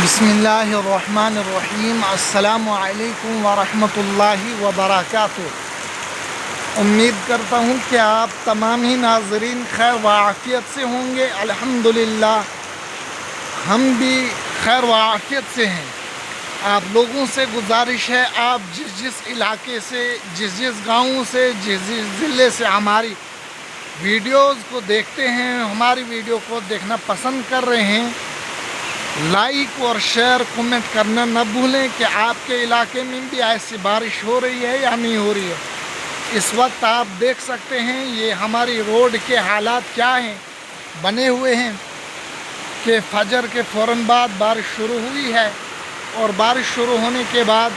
बिस्मिल्लाहिर्रहमानिर्रहीम। अस्सलामु अलैकुम वरहमतुल्लाहि वबरकातुह। उम्मीद करता हूँ कि आप तमाम ही नाज़रीन खैर व आफ़ियत से होंगे। अल्हम्दुलिल्लाह हम भी खैर व आफ़ियत से हैं। आप लोगों से गुजारिश है, आप जिस जिस इलाके से, जिस गाँव से, जिस ज़िले से हमारी वीडियोज़ को देखते हैं, हमारी वीडियो को देखना पसंद कर रहे हैं, लाइक और शेयर कमेंट करना न भूलें कि आपके इलाके में भी ऐसी बारिश हो रही है या नहीं हो रही है। इस वक्त आप देख सकते हैं ये हमारी रोड के हालात क्या हैं, बने हुए हैं कि फजर के फ़ौरन बाद बारिश शुरू हुई है और बारिश शुरू होने के बाद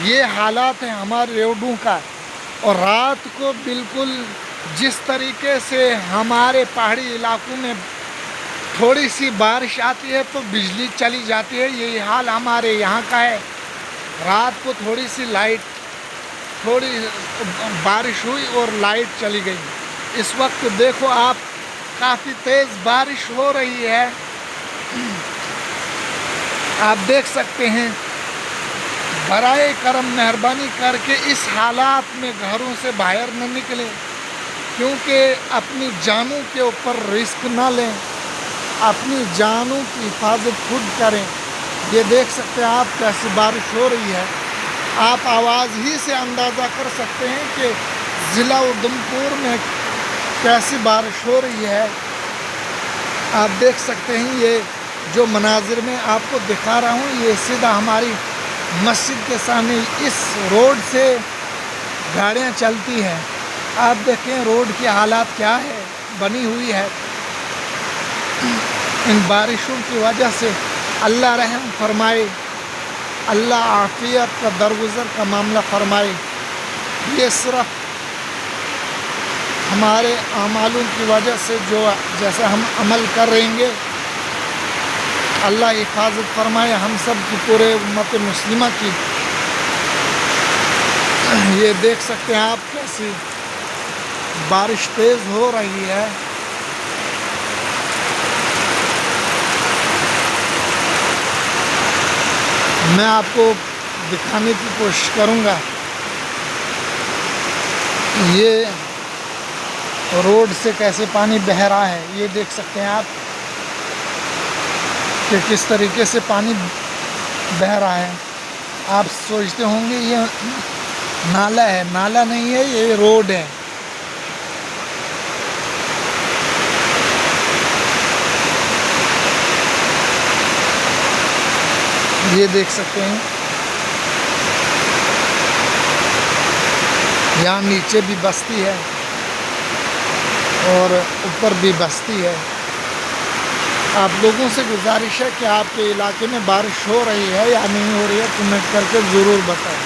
ये हालात हैं हमारे रोडों का। और रात को बिल्कुल जिस तरीके से हमारे पहाड़ी इलाकों में थोड़ी सी बारिश आती है तो बिजली चली जाती है, यही हाल हमारे यहाँ का है। रात को थोड़ी बारिश हुई और लाइट चली गई। इस वक्त देखो आप, काफ़ी तेज़ बारिश हो रही है, आप देख सकते हैं। बराए करम मेहरबानी करके इस हालात में घरों से बाहर न निकलें, क्योंकि अपनी जानों के ऊपर रिस्क ना लें, अपनी जानों की हिफाजत खुद करें। ये देख सकते हैं आप कैसी बारिश हो रही है। आप आवाज़ ही से अंदाज़ा कर सकते हैं कि ज़िला उधमपुर में कैसी बारिश हो रही है। आप देख सकते हैं ये जो मनाजिर में आपको दिखा रहा हूँ, ये सीधा हमारी मस्जिद के सामने इस रोड से गाड़ियाँ चलती हैं। आप देखें रोड की हालात क्या है, बनी हुई है। इन बारिशों की वजह से अल्लाह रहम फरमाए, अल्लाह आफ़ियत का दरगुज़र का मामला फरमाए। ये सिर्फ हमारे अमालों की वजह से जो जैसा हम अमल कर रहेंगे, अल्लाह हिफाजत फरमाए हम सब की, पूरे उम्मत मुस्लिमा की। ये देख सकते हैं आप कैसी बारिश तेज़ हो रही है। मैं आपको दिखाने की कोशिश करूंगा ये रोड से कैसे पानी बह रहा है। ये देख सकते हैं आप कि किस तरीके से पानी बह रहा है। आप सोचते होंगे ये नाला है, नाला नहीं है, ये रोड है। ये देख सकते हैं यहाँ नीचे भी बस्ती है और ऊपर भी बस्ती है। आप लोगों से गुजारिश है कि आपके इलाके में बारिश हो रही है या नहीं हो रही है, कमेंट करके ज़रूर बताएं।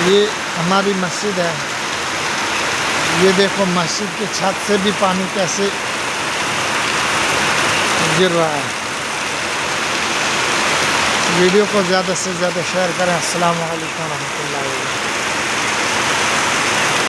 ये हमारी मस्जिद है, ये देखो मस्जिद की छत से भी पानी कैसे गिर रहा है। वीडियो को ज़्यादा से ज़्यादा शेयर करें। अस्सलामु अलैकुम व रहमतुल्लाहि व बरकातुहू।